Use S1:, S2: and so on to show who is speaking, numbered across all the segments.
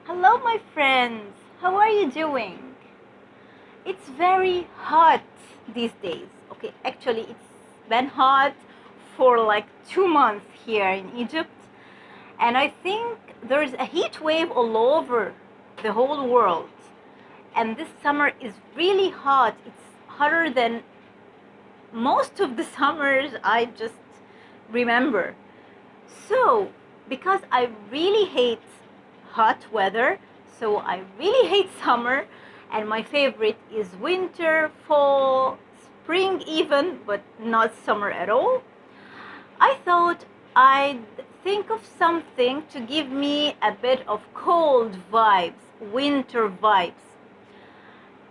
S1: Hello, my friends. How are you doing? It's very hot these days. Okay, actually, it's been hot for like 2 months here in Egypt, and I think there's a heat wave all over the whole world. And this summer is really hot. It's hotter than most of the summers I just remember. So, because I really hate hot weather, so I really hate summer, and my favorite is winter, fall, spring even, but not summer at all. I thought I'd think of something to give me a bit of cold vibes, winter vibes.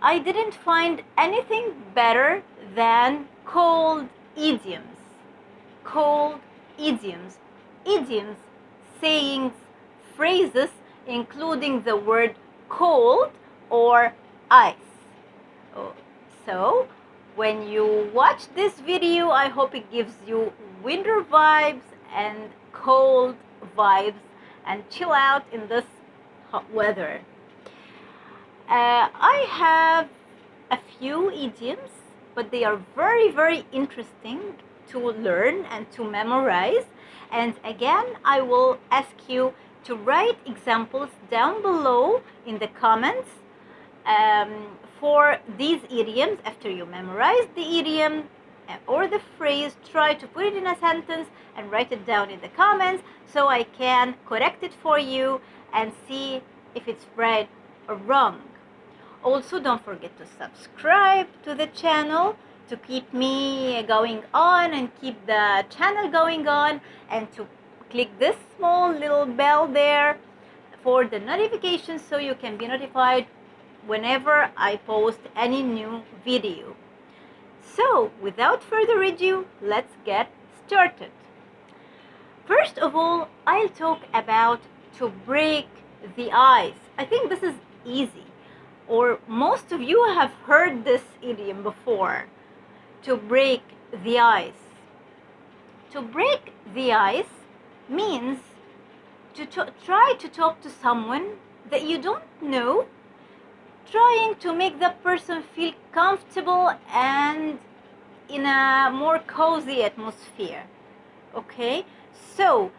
S1: I didn't find anything better than cold idioms. Cold idioms. Idioms, sayings, phrases including the word cold or ice. Oh, so, when you watch this video, I hope it gives you winter vibes and cold vibes and chill out in this hot weather. I have a few idioms, but they are very, very interesting to learn and to memorize. And again, I will ask you to write examples down below in the comments for these idioms. After you memorize the idiom or the phrase, try to put it in a sentence and write it down in the comments so I can correct it for you and see if it's right or wrong. Also, don't forget to subscribe to the channel to keep me going on and keep the channel going on, and to click this small little bell there for the notifications so you can be notified whenever I post any new video. So, without further ado, let's get started. First of all, I'll talk about to break the ice. I think this is easy, or most of you have heard this idiom before. To break the ice. To break the ice means to try to talk to someone that you don't know, trying to make that person feel comfortable and in a more cozy atmosphere. Okay, so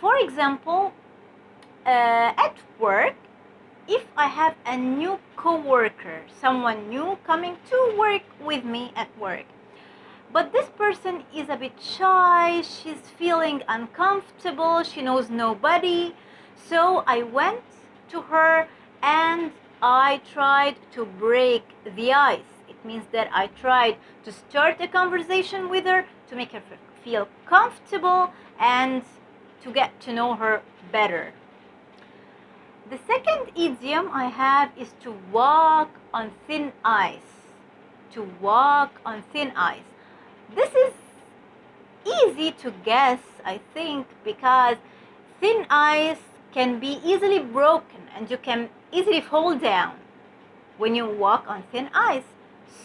S1: for example, at work, if I have a new coworker, someone new coming to work with me at work, but this person is a bit shy, she's feeling uncomfortable, she knows nobody, so I went to her and I tried to break the ice. It means that I tried to start a conversation with her to make her feel comfortable and to get to know her better. The second idiom I have is to walk on thin ice. To walk on thin ice. This is easy to guess, I think, because thin ice can be easily broken and you can easily fall down when you walk on thin ice.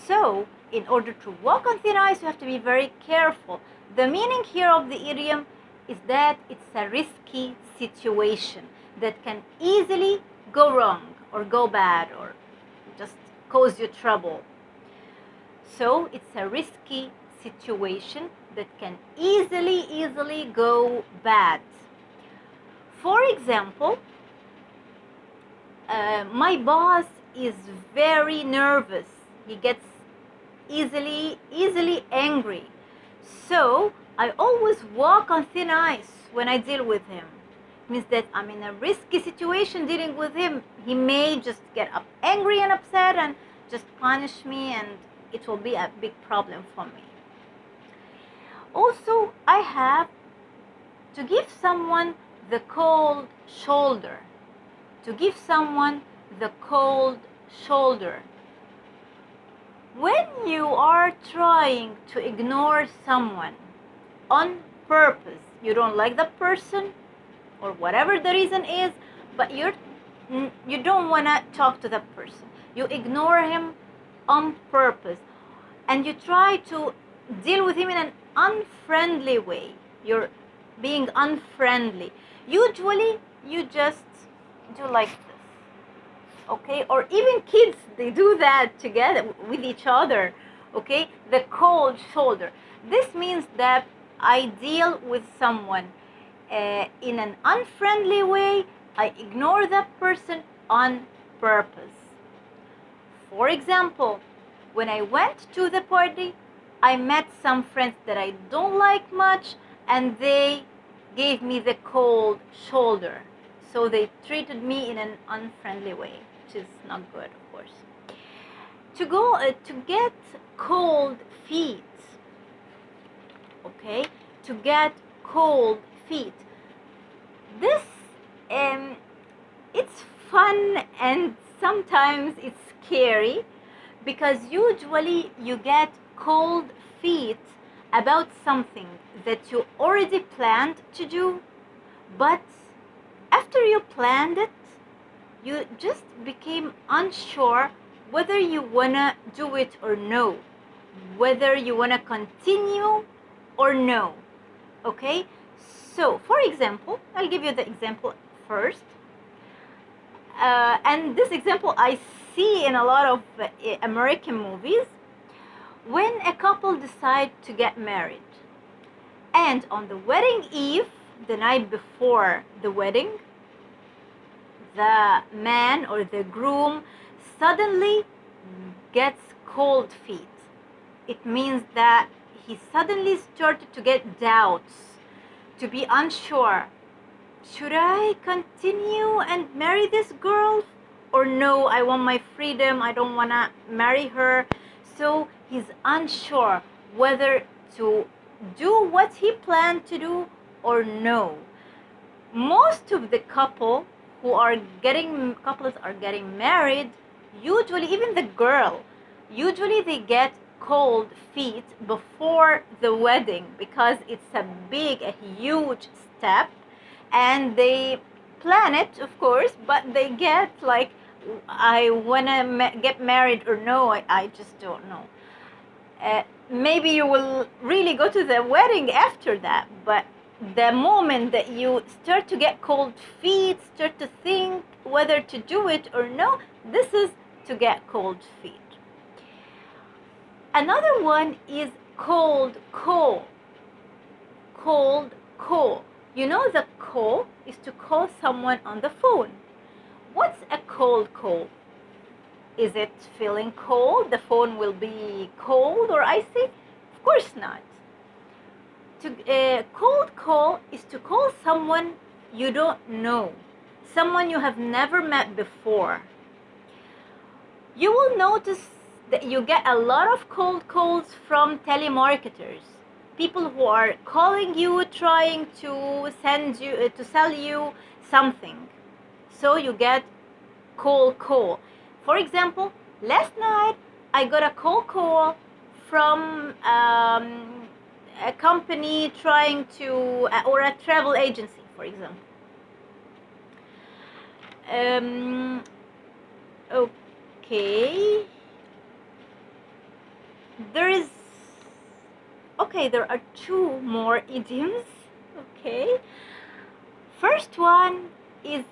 S1: So, in order to walk on thin ice, you have to be very careful. The meaning here of the idiom is that it's a risky situation that can easily go wrong or go bad or just cause you trouble. So it's a risky situation that can easily go bad. For example, my boss is very nervous. He gets easily angry. So I always walk on thin ice when I deal with him. Means that I'm in a risky situation dealing with him. He may just get up angry and upset and just punish me, and it will be a big problem for me. Also, I have to give someone the cold shoulder. To give someone the cold shoulder. When you are trying to ignore someone on purpose, you don't like the person, or whatever the reason is, but you don't want to talk to that person. You ignore him on purpose, and you try to deal with him in an unfriendly way. You're being unfriendly. Usually, you just do like this. Okay, or even kids, they do that together with each other. Okay, the cold shoulder. This means that I deal with someone in an unfriendly way. I ignore that person on purpose. For example, when I went to the party, I met some friends that I don't like much, and they gave me the cold shoulder. So they treated me in an unfriendly way, which is not good, of course. To get cold feet, okay? To get cold feet. This it's fun and sometimes it's scary, because usually you get cold feet about something that you already planned to do, but after you planned it, you just became unsure whether you wanna do it or no, whether you wanna continue or no. Okay? So, for example, I'll give you the example first. And this example I see in a lot of American movies. When a couple decide to get married, and on the wedding eve, the night before the wedding, the man or the groom suddenly gets cold feet. It means that he suddenly started to get doubts, to be unsure. Should I continue and marry this girl? Or no, I want my freedom, I don't want to marry her. So he's unsure whether to do what he planned to do or no. Most of the couples are getting married, usually even the girl, usually they get cold feet before the wedding, because it's a huge step, and they plan it, of course, but they get like, I want to get married or no, I just don't know. Maybe you will really go to the wedding after that, but the moment that you start to get cold feet, start to think whether to do it or no, this is to get cold feet. Another one is cold call. Cold call. You know, the call is to call someone on the phone. What's a cold call? Is it feeling cold? The phone will be cold or icy? Of course not. Cold call is to call someone you don't know, someone you have never met before. You will notice that you get a lot of cold calls from telemarketers, people who are calling you, trying to sell you something. So you get cold call. For example, last night I got a cold call from a company trying to, or a travel agency, for example. Okay. There are two more idioms. Okay. First one is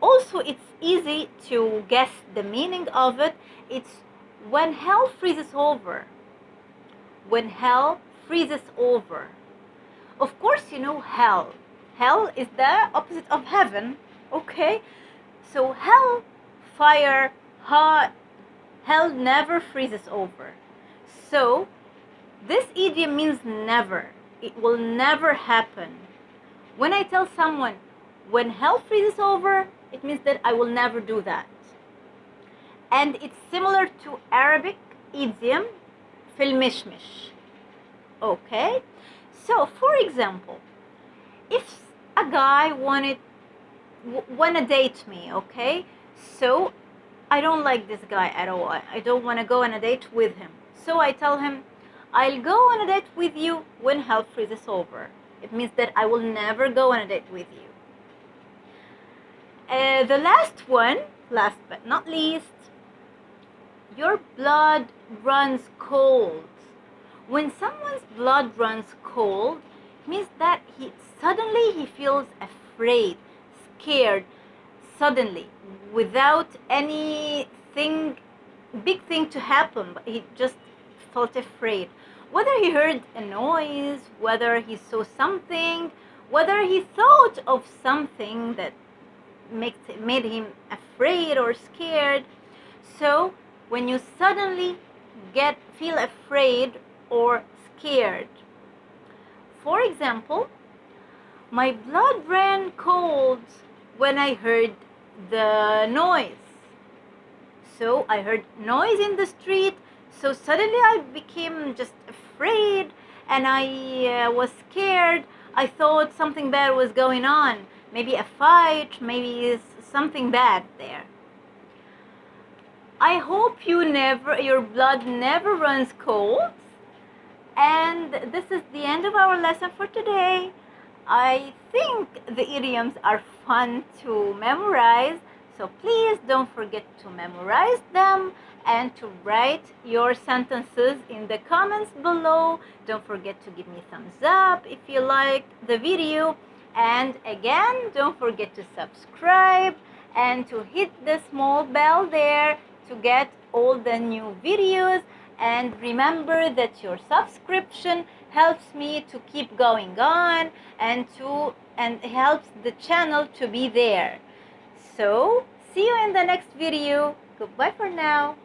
S1: also, it's easy to guess the meaning of it. It's when hell freezes over. When hell freezes over. Of course, you know hell. Hell is the opposite of heaven. Okay? So hell, fire, hot. Hell never freezes over. So this idiom means never. It will never happen. When I tell someone, when hell freezes over, it means that I will never do that. And it's similar to Arabic idiom, fil mishmish. Okay? So, for example, if a guy wanna date me, okay? So, I don't like this guy at all. I don't want to go on a date with him. So I tell him, I'll go on a date with you when hell freezes over. It means that I will never go on a date with you. The last one, last but not least, your blood runs cold. When someone's blood runs cold, it means that he suddenly feels afraid, scared. suddenly, without anything, big thing to happen, but he just felt afraid. Whether he heard a noise, whether he saw something, whether he thought of something that made him afraid or scared. So when you suddenly feel afraid or scared, for example, my blood ran cold when I heard the noise. So I heard noise in the street, so suddenly I became just afraid, and I was scared. I thought something bad was going on, maybe a fight, maybe something bad there. I hope your blood never runs cold. And this is the end of our lesson for today. I think the idioms are fun to memorize, so please don't forget to memorize them and to write your sentences in the comments below. Don't forget to give me a thumbs up if you like the video. And again, don't forget to subscribe and to hit the small bell there to get all the new videos. And remember that your subscription helps me to keep going on and helps the channel to be there. So see you in the next video. Goodbye for now.